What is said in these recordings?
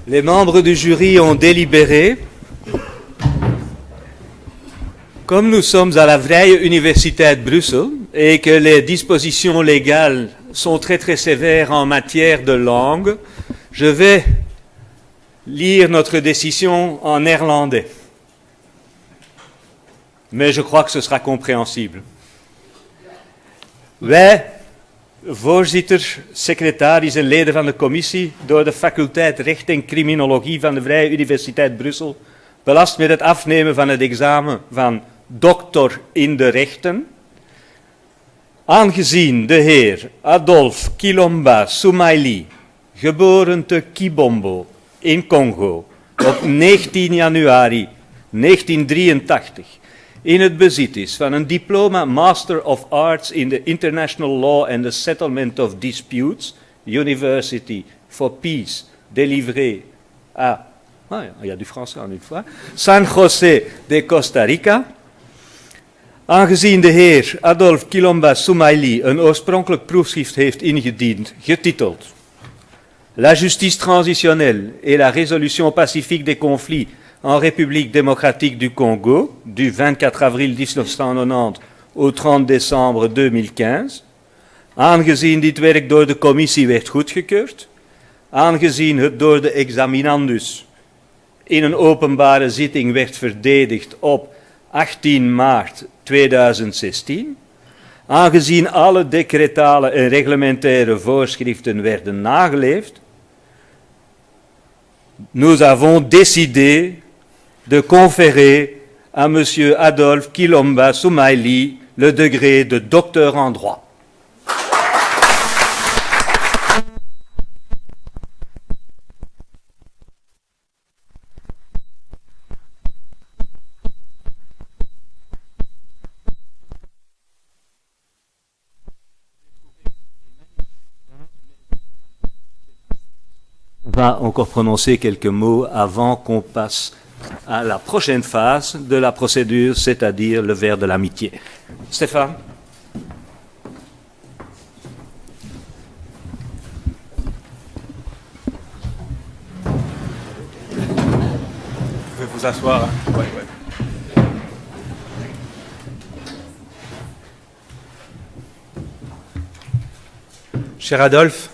Les membres du jury ont délibéré. Comme nous sommes à la Vrije Universiteit Bruxelles et que les dispositions légales sont très très sévères en matière de langue, je vais lire notre décision en néerlandais. Mais je crois que ce sera compréhensible. Wij, voorzitter, secretaris en leden van de commissie door de faculteit Recht en Criminologie van de Vrije Universiteit Brussel, belast met het afnemen van het examen van doctor in de rechten, aangezien de heer Adolphe Kilomba Soumaili, geboren te Kibombo in Congo op 19 januari 1983, in het bezit is van een diploma Master of Arts in the International Law and the Settlement of Disputes, University for Peace, délivré à, il y a du français en une fois, San José de Costa Rica. Aangezien de heer Adolphe Kilomba Soumaili een oorspronkelijk proefschrift heeft ingediend, getiteld La justice transitionnelle et la résolution pacifique des conflits en République démocratique du Congo, du 24 avril 1990 au 30 décembre 2015, aangezien dit werk door de commissie werd goedgekeurd, aangezien het door de examinandus in een openbare zitting werd verdedigd op 18 maart 2016, aangezien alle decretale en reglementaire voorschriften werden nageleefd, nous avons décidé de conférer à M. Adolphe Kilomba Soumaili le degré de docteur en droit. On va encore prononcer quelques mots avant qu'on passe à la prochaine phase de la procédure, c'est-à-dire le verre de l'amitié. Stéphane. Vous pouvez vous asseoir. Hein? Ouais. Cher Adolphe,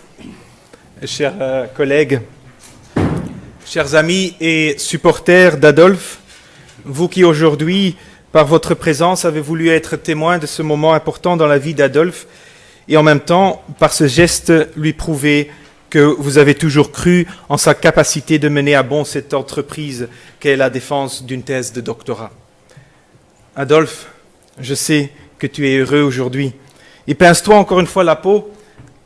chers collègues, chers amis et supporters d'Adolphe, vous qui aujourd'hui, par votre présence, avez voulu être témoin de ce moment important dans la vie d'Adolphe et en même temps, par ce geste, lui prouver que vous avez toujours cru en sa capacité de mener à bon cette entreprise qu'est la défense d'une thèse de doctorat. Adolphe, je sais que tu es heureux aujourd'hui. Et pince-toi encore une fois la peau,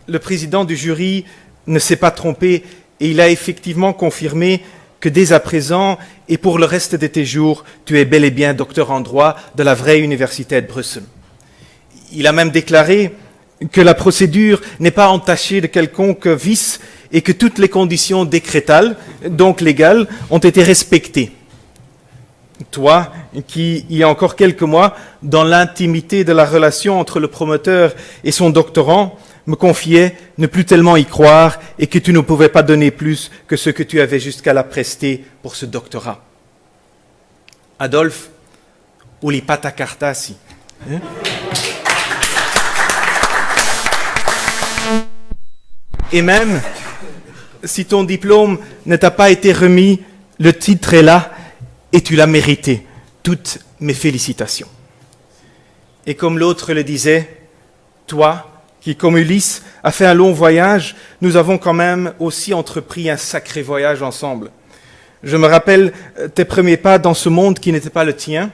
le président du jury ne s'est pas trompé et il a effectivement confirmé que dès à présent et pour le reste de tes jours, tu es bel et bien docteur en droit de la Vrije Universiteit Bruxelles. Il a même déclaré que la procédure n'est pas entachée de quelconque vice et que toutes les conditions décrétales, donc légales, ont été respectées. Toi, qui, il y a encore quelques mois, dans l'intimité de la relation entre le promoteur et son doctorant, me confiait ne plus tellement y croire et que tu ne pouvais pas donner plus que ce que tu avais jusqu'à la prester pour ce doctorat. Adolphe, ulipata cartasi. Et même, si ton diplôme ne t'a pas été remis, le titre est là et tu l'as mérité. Toutes mes félicitations. Et comme l'autre le disait, toi, qui, comme Ulysse, a fait un long voyage, nous avons quand même aussi entrepris un sacré voyage ensemble. Je me rappelle tes premiers pas dans ce monde qui n'était pas le tien,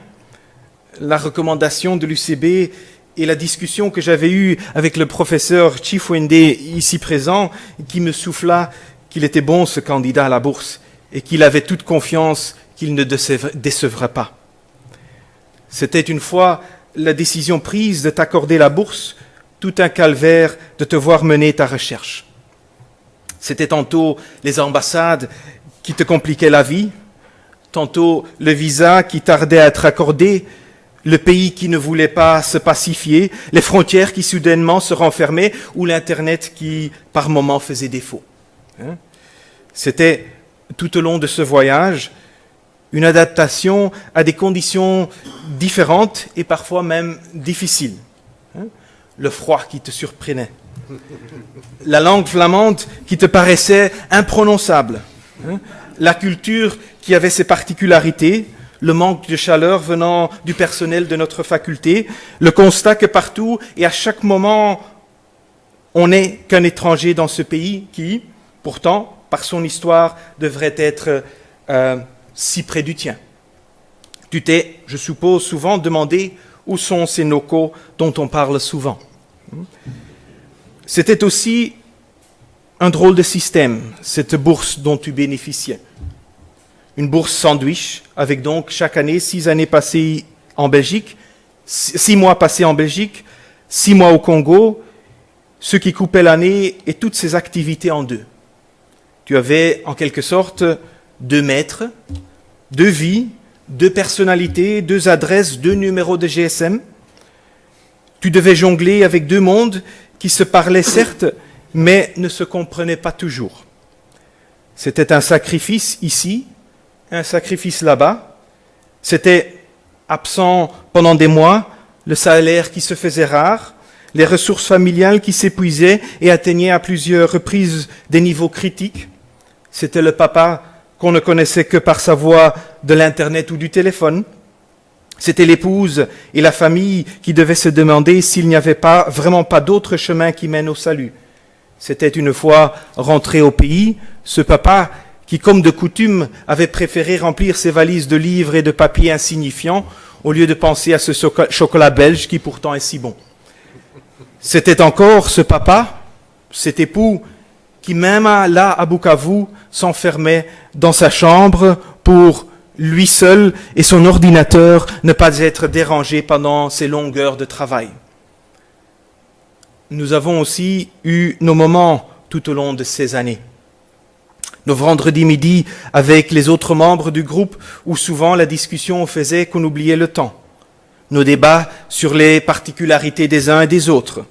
la recommandation de l'UCB et la discussion que j'avais eue avec le professeur Chifwende, ici présent, qui me souffla qu'il était bon ce candidat à la bourse et qu'il avait toute confiance qu'il ne décevra pas. C'était une fois la décision prise de t'accorder la bourse, tout un calvaire de te voir mener ta recherche. C'était tantôt les ambassades qui te compliquaient la vie, tantôt le visa qui tardait à être accordé, le pays qui ne voulait pas se pacifier, les frontières qui soudainement se renfermaient ou l'Internet qui, par moments, faisait défaut. C'était tout au long de ce voyage, une adaptation à des conditions différentes et parfois même difficiles. Le froid qui te surprenait, la langue flamande qui te paraissait imprononçable, la culture qui avait ses particularités, le manque de chaleur venant du personnel de notre faculté, le constat que partout et à chaque moment, on n'est qu'un étranger dans ce pays qui, pourtant, par son histoire, devrait être si près du tien. Tu t'es, je suppose, souvent demandé où sont ces locaux dont on parle souvent. C'était aussi un drôle de système, cette bourse dont tu bénéficiais. Une bourse sandwich, avec donc chaque année 6 années passées en Belgique, 6 mois passés en Belgique, 6 mois au Congo, ce qui coupait l'année et toutes ses activités en deux. Tu avais en quelque sorte 2 maîtres, 2 vies, 2 personnalités, 2 adresses, 2 numéros de GSM. Tu devais jongler avec 2 mondes qui se parlaient certes, mais ne se comprenaient pas toujours. C'était un sacrifice ici, un sacrifice là-bas. C'était absent pendant des mois, le salaire qui se faisait rare, les ressources familiales qui s'épuisaient et atteignaient à plusieurs reprises des niveaux critiques. C'était le papa qu'on ne connaissait que par sa voix de l'Internet ou du téléphone. C'était l'épouse et la famille qui devaient se demander s'il n'y avait vraiment pas d'autre chemin qui mène au salut. C'était une fois rentré au pays, ce papa qui, comme de coutume, avait préféré remplir ses valises de livres et de papiers insignifiants au lieu de penser à ce chocolat belge qui pourtant est si bon. C'était encore ce papa, cet époux, qui même là, à Bukavu, s'enfermait dans sa chambre pour lui seul et son ordinateur ne pas être dérangé pendant ces longues heures de travail. Nous avons aussi eu nos moments tout au long de ces années. Nos vendredis midi avec les autres membres du groupe où souvent la discussion faisait qu'on oubliait le temps. Nos débats sur les particularités des uns et des autres.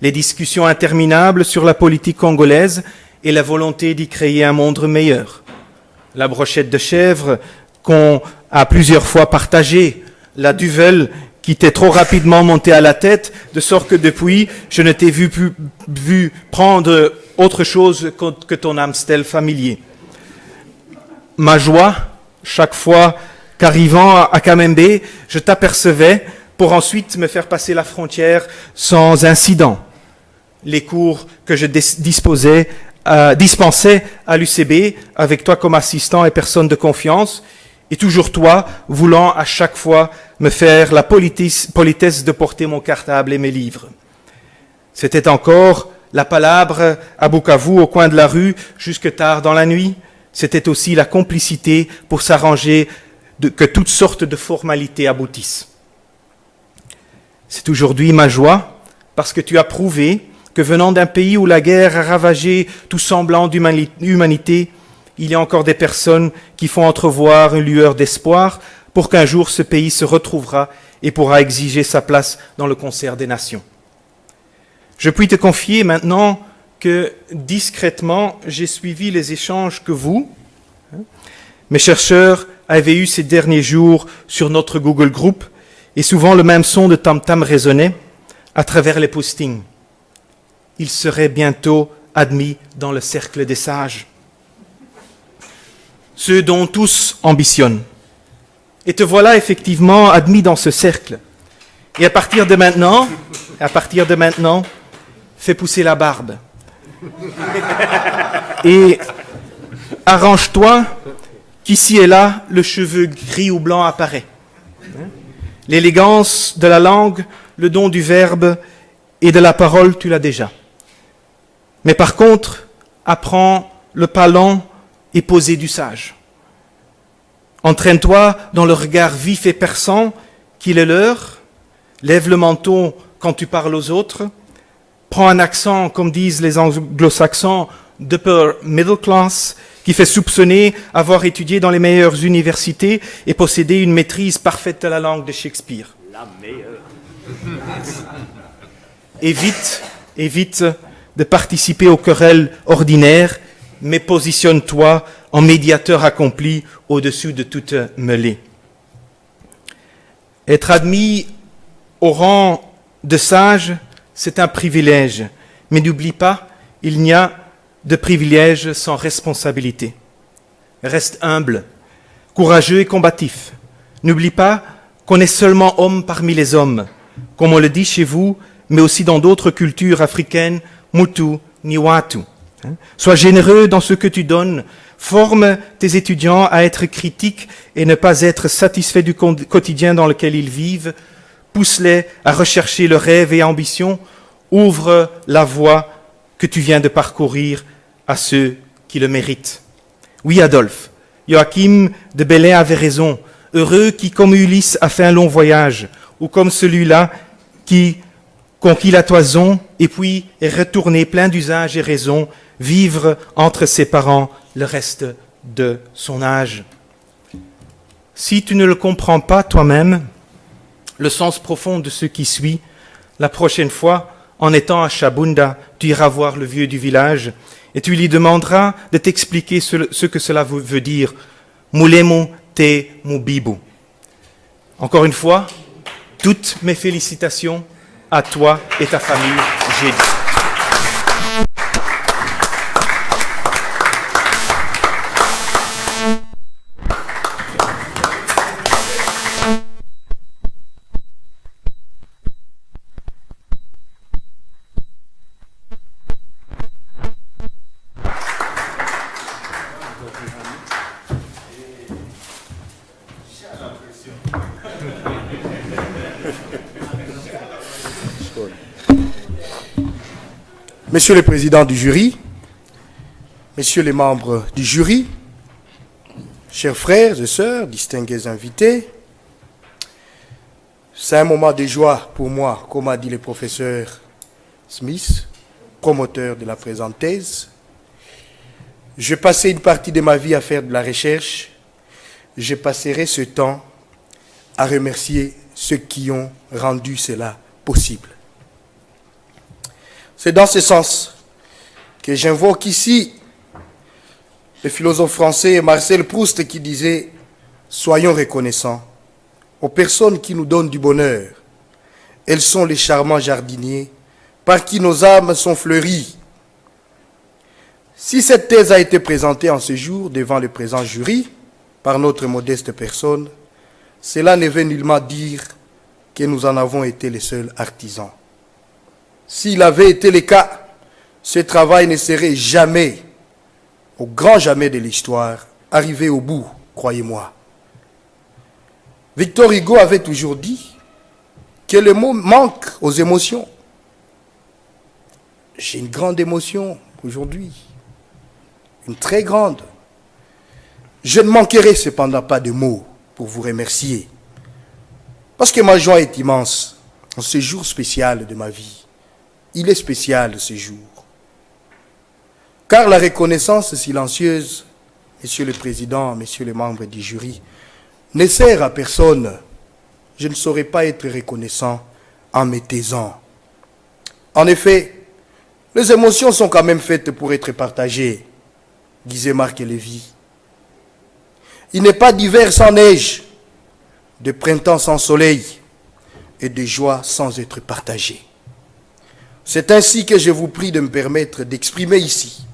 Les discussions interminables sur la politique congolaise et la volonté d'y créer un monde meilleur. La brochette de chèvre qu'on a plusieurs fois partagée, la duvel qui t'est trop rapidement montée à la tête, de sorte que depuis, je ne t'ai vu prendre autre chose que ton Amstel familier. Ma joie, chaque fois qu'arrivant à Kamembe, je t'apercevais pour ensuite me faire passer la frontière sans incident. Les cours que je dispensais à l'UCB, avec toi comme assistant et personne de confiance, et toujours toi, voulant à chaque fois me faire la politesse de porter mon cartable et mes livres. C'était encore la palabre à Bukavu, au coin de la rue, jusque tard dans la nuit. C'était aussi la complicité pour s'arranger que toutes sortes de formalités aboutissent. C'est aujourd'hui ma joie, parce que tu as prouvé que venant d'un pays où la guerre a ravagé tout semblant d'humanité, il y a encore des personnes qui font entrevoir une lueur d'espoir pour qu'un jour ce pays se retrouvera et pourra exiger sa place dans le concert des nations. Je puis te confier maintenant que discrètement, j'ai suivi les échanges que vous, mes chercheurs, avez eus ces derniers jours sur notre Google Group, et souvent le même son de tam-tam résonnait à travers les postings. Il serait bientôt admis dans le cercle des sages. Ceux dont tous ambitionnent. Et te voilà effectivement admis dans ce cercle. Et à partir de maintenant, fais pousser la barbe. Et arrange-toi qu'ici et là, le cheveu gris ou blanc apparaît. L'élégance de la langue, le don du verbe et de la parole, tu l'as déjà. Mais par contre, apprends le pas lent et posé du sage. Entraîne-toi dans le regard vif et perçant qu'il est leur, lève le menton quand tu parles aux autres, prends un accent, comme disent les anglo-saxons, d'upper middle class, qui fait soupçonner avoir étudié dans les meilleures universités et posséder une maîtrise parfaite de la langue de Shakespeare. La meilleure. Évite de participer aux querelles ordinaires, mais positionne-toi en médiateur accompli au-dessus de toute mêlée. Être admis au rang de sage, c'est un privilège, mais n'oublie pas, il n'y a de privilège sans responsabilité. Reste humble, courageux et combatif. N'oublie pas qu'on est seulement homme parmi les hommes, comme on le dit chez vous, mais aussi dans d'autres cultures africaines, Mutu, Niwatu. Sois généreux dans ce que tu donnes, forme tes étudiants à être critiques et ne pas être satisfaits du quotidien dans lequel ils vivent, pousse-les à rechercher leurs rêves et ambitions, ouvre la voie que tu viens de parcourir à ceux qui le méritent. Oui, Adolphe, Joachim de Bellay avait raison. Heureux qui, comme Ulysse, a fait un long voyage, ou comme celui-là qui conquit la toison et puis est retourné plein d'usages et raisons, vivre entre ses parents le reste de son âge. Si tu ne le comprends pas toi-même, le sens profond de ce qui suit, la prochaine fois, en étant à Chabunda, tu iras voir le vieux du village et tu lui demanderas de t'expliquer ce que cela veut dire. Mulemu te mubibu. Encore une fois, toutes mes félicitations à toi et ta famille. J'ai dit. Monsieur le Président du jury, Messieurs les membres du jury, chers frères et sœurs, distingués invités, c'est un moment de joie pour moi, comme a dit le professeur Smith, promoteur de la présente thèse. J'ai passé une partie de ma vie à faire de la recherche. Je passerai ce temps à remercier ceux qui ont rendu cela possible. C'est dans ce sens que j'invoque ici le philosophe français Marcel Proust qui disait « Soyons reconnaissants aux personnes qui nous donnent du bonheur. Elles sont les charmants jardiniers par qui nos âmes sont fleuries. » Si cette thèse a été présentée en ce jour devant le présent jury par notre modeste personne, cela ne veut nullement dire que nous en avons été les seuls artisans. S'il avait été le cas, ce travail ne serait jamais, au grand jamais de l'histoire, arrivé au bout, croyez-moi. Victor Hugo avait toujours dit que le mot manque aux émotions. J'ai une grande émotion aujourd'hui, une très grande. Je ne manquerai cependant pas de mots pour vous remercier, parce que ma joie est immense en ce jour spécial de ma vie. Il est spécial ce jour. Car la reconnaissance silencieuse, Monsieur le Président, Messieurs les membres du jury, ne sert à personne. Je ne saurais pas être reconnaissant en me taisant. En effet, les émotions sont quand même faites pour être partagées, disait Marc Lévy. Il n'est pas d'hiver sans neige, de printemps sans soleil et de joie sans être partagée. C'est ainsi que je vous prie de me permettre d'exprimer ici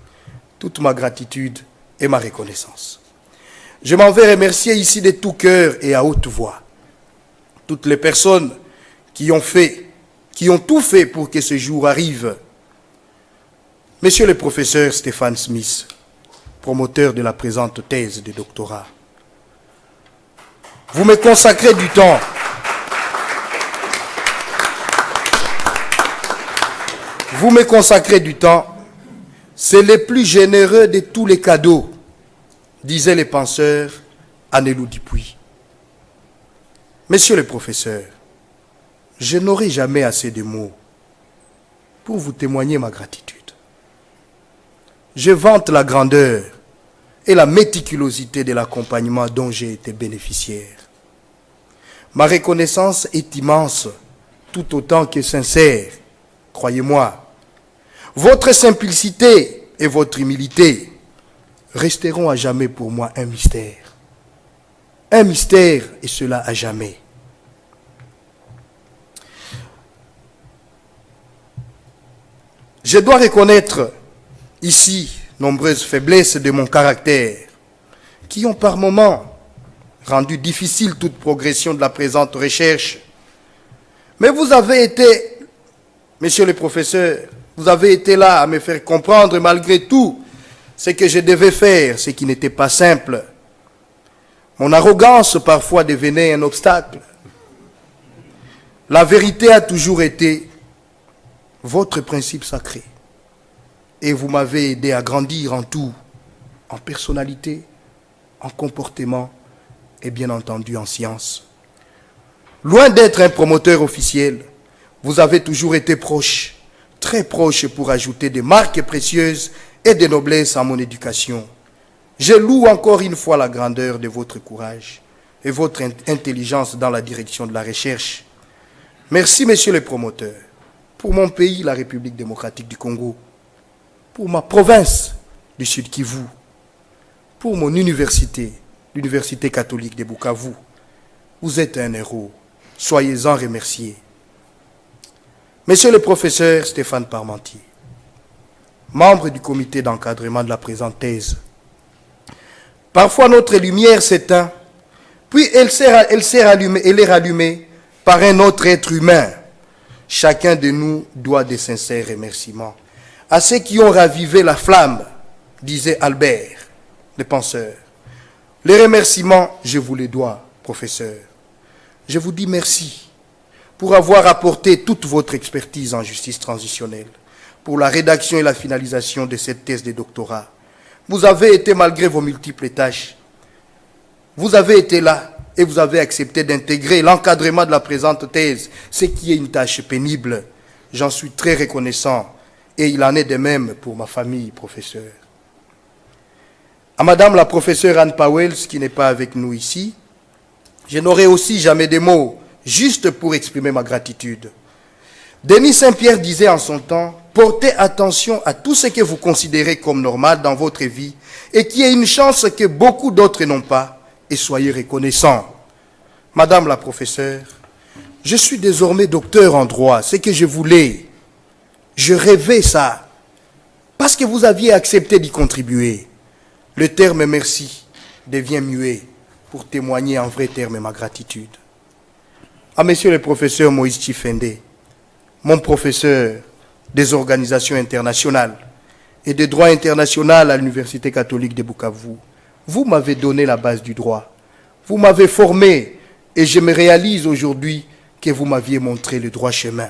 toute ma gratitude et ma reconnaissance. Je m'en vais remercier ici de tout cœur et à haute voix toutes les personnes qui ont tout fait pour que ce jour arrive. Monsieur le professeur Stéphane Smith, promoteur de la présente thèse de doctorat, vous me consacrez du temps. Vous me consacrez du temps, c'est le plus généreux de tous les cadeaux, disait le penseur Anelou Dupuis. Monsieur le professeur, je n'aurai jamais assez de mots pour vous témoigner ma gratitude. Je vante la grandeur et la méticulosité de l'accompagnement dont j'ai été bénéficiaire. Ma reconnaissance est immense, tout autant que sincère, croyez-moi. Votre simplicité et votre humilité resteront à jamais pour moi un mystère. Un mystère, et cela à jamais. Je dois reconnaître ici nombreuses faiblesses de mon caractère qui ont par moments rendu difficile toute progression de la présente recherche. Mais vous avez été, monsieur le professeur, vous avez été là à me faire comprendre malgré tout ce que je devais faire, ce qui n'était pas simple. Mon arrogance parfois devenait un obstacle. La vérité a toujours été votre principe sacré. Et vous m'avez aidé à grandir en tout, en personnalité, en comportement et bien entendu en science. Loin d'être un promoteur officiel, vous avez toujours été proche, très proche pour ajouter des marques précieuses et des noblesses à mon éducation. Je loue encore une fois la grandeur de votre courage et votre intelligence dans la direction de la recherche. Merci, monsieur le promoteur, pour mon pays, la République démocratique du Congo, pour ma province du Sud Kivu, pour mon université, l'Université catholique de Bukavu. Vous êtes un héros. Soyez-en remerciés. Monsieur le professeur Stéphane Parmentier, membre du comité d'encadrement de la présente thèse, parfois notre lumière s'éteint, puis elle est rallumée par un autre être humain. Chacun de nous doit de sincères remerciements à ceux qui ont ravivé la flamme, disait Albert, le penseur. Les remerciements, je vous les dois, professeur. Je vous dis merci pour avoir apporté toute votre expertise en justice transitionnelle, pour la rédaction et la finalisation de cette thèse de doctorat. Vous avez été, malgré vos multiples tâches, vous avez été là et vous avez accepté d'intégrer l'encadrement de la présente thèse, ce qui est une tâche pénible. J'en suis très reconnaissant et il en est de même pour ma famille, professeur. À Madame la professeure Anne Powell, qui n'est pas avec nous ici, je n'aurai aussi jamais des mots, juste pour exprimer ma gratitude. Denis Saint-Pierre disait en son temps, portez attention à tout ce que vous considérez comme normal dans votre vie et qui est une chance que beaucoup d'autres n'ont pas, et soyez reconnaissants. Madame la professeure, je suis désormais docteur en droit, ce que je voulais. Je rêvais ça, parce que vous aviez accepté d'y contribuer. Le terme merci devient muet pour témoigner en vrai terme ma gratitude. À monsieur le professeur Moïse Chifende, mon professeur des organisations internationales et de droit international à l'Université catholique de Bukavu, vous m'avez donné la base du droit. Vous m'avez formé et je me réalise aujourd'hui que vous m'aviez montré le droit chemin.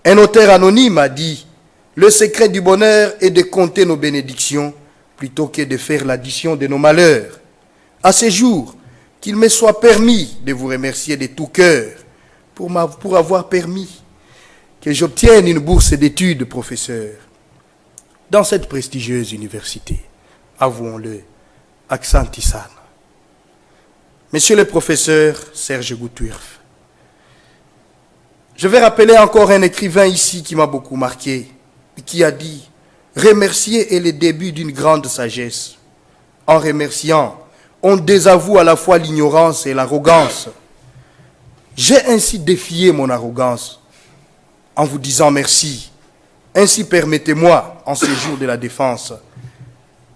Un auteur anonyme a dit « Le secret du bonheur est de compter nos bénédictions plutôt que de faire l'addition de nos malheurs. » À ce jour, qu'il me soit permis de vous remercier de tout cœur pour avoir permis que j'obtienne une bourse d'études, professeur, dans cette prestigieuse université. Avouons-le, accent Tissan. Monsieur le professeur Serge Gouturf, je vais rappeler encore un écrivain ici qui m'a beaucoup marqué, qui a dit « Remercier est le début d'une grande sagesse. En remerciant, on désavoue à la fois l'ignorance et l'arrogance. J'ai ainsi défié mon arrogance en vous disant merci. Ainsi permettez-moi, en ce jour de la défense,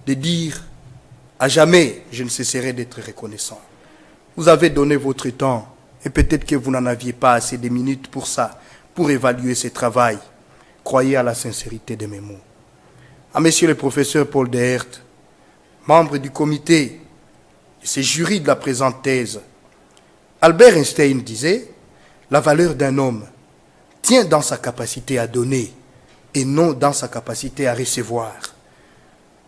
de dire à jamais je ne cesserai d'être reconnaissant. Vous avez donné votre temps et peut-être que vous n'en aviez pas assez de minutes pour ça, pour évaluer ce travail. Croyez à la sincérité de mes mots. À monsieur le professeur Paul Dehert, membre du comité et ce jury de la présente thèse, Albert Einstein disait « La valeur d'un homme tient dans sa capacité à donner et non dans sa capacité à recevoir. »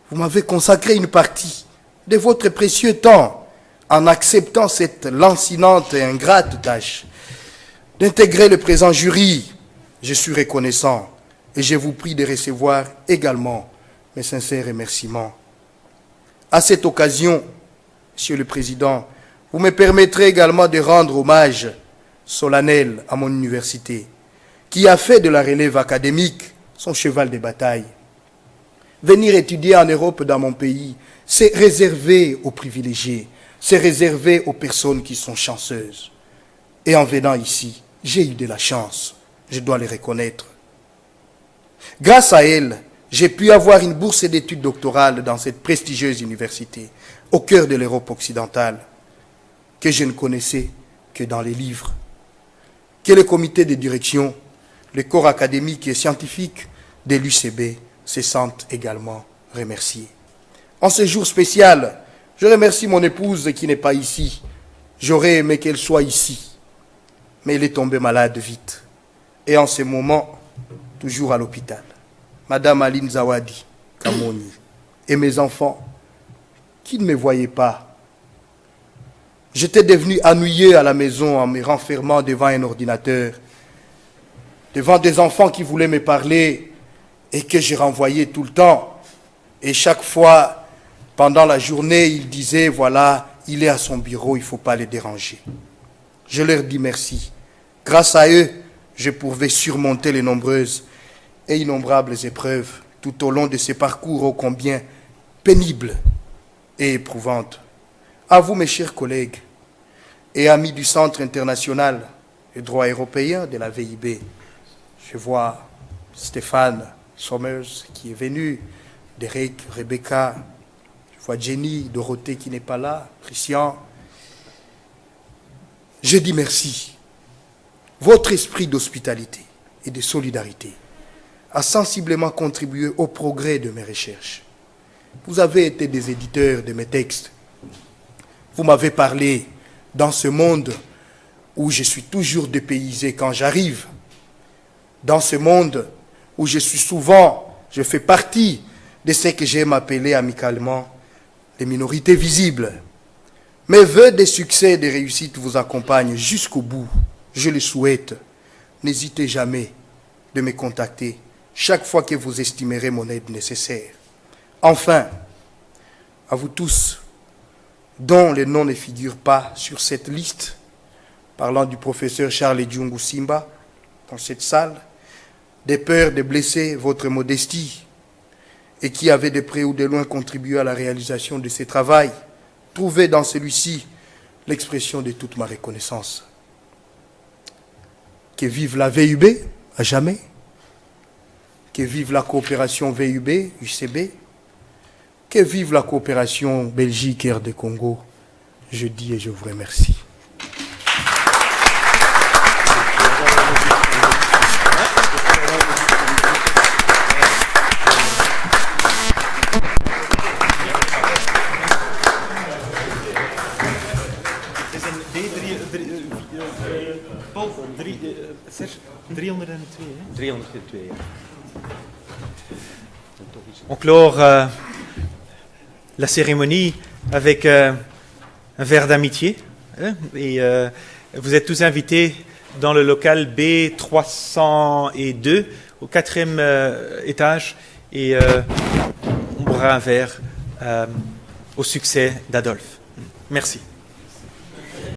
Vous m'avez consacré une partie de votre précieux temps en acceptant cette lancinante et ingrate tâche d'intégrer le présent jury. Je suis reconnaissant et je vous prie de recevoir également mes sincères remerciements. À cette occasion, Monsieur le Président, vous me permettrez également de rendre hommage solennel à mon université, qui a fait de la relève académique son cheval de bataille. Venir étudier en Europe dans mon pays, c'est réservé aux privilégiés, c'est réservé aux personnes qui sont chanceuses. Et en venant ici, j'ai eu de la chance, je dois le reconnaître. Grâce à elle, j'ai pu avoir une bourse d'études doctorales dans cette prestigieuse université, au cœur de l'Europe occidentale, que je ne connaissais que dans les livres, que le comité de direction, le corps académique et scientifique de l'UCB se sentent également remerciés. En ce jour spécial, je remercie mon épouse qui n'est pas ici. J'aurais aimé qu'elle soit ici, mais elle est tombée malade vite. Et en ce moment, toujours à l'hôpital. Madame Aline Zawadi Kamoni et mes enfants, qui ne me voyaient pas. J'étais devenu ennuyeux à la maison en me renfermant devant un ordinateur, devant des enfants qui voulaient me parler et que je renvoyais tout le temps. Et chaque fois, pendant la journée, ils disaient, voilà, il est à son bureau, il ne faut pas les déranger. Je leur dis merci. Grâce à eux, je pouvais surmonter les nombreuses et innombrables épreuves tout au long de ces parcours ô combien pénibles et éprouvantes. À vous, mes chers collègues et amis du Centre international de droit européen de la VIB, je vois Stéphane Sommers qui est venu, Derek, Rebecca, je vois Jenny, Dorothée qui n'est pas là, Christian. Je dis merci. Votre esprit d'hospitalité et de solidarité a sensiblement contribué au progrès de mes recherches. Vous avez été des éditeurs de mes textes. Vous m'avez parlé dans ce monde où je suis toujours dépaysé quand j'arrive, dans ce monde où je fais partie de ce que j'aime appeler amicalement les minorités visibles. Mes vœux de succès et de réussite vous accompagnent jusqu'au bout. Je le souhaite. N'hésitez jamais de me contacter chaque fois que vous estimerez mon aide nécessaire. Enfin, à vous tous, dont les noms ne figurent pas sur cette liste, parlant du professeur Charles Djungu Simba, dans cette salle, des peurs de blesser votre modestie et qui avaient de près ou de loin contribué à la réalisation de ce travail, trouvez dans celui-ci l'expression de toute ma reconnaissance. Que vive la VUB à jamais, que vive la coopération VUB-UCB, que vive la coopération Belgique-RD Congo. Je dis et je vous remercie. Paul, 302, hè? 302, ja. On clore la cérémonie avec un verre d'amitié. Hein? Et vous êtes tous invités dans le local B302, au 4e étage. Et on boira un verre au succès d'Adolphe. Merci.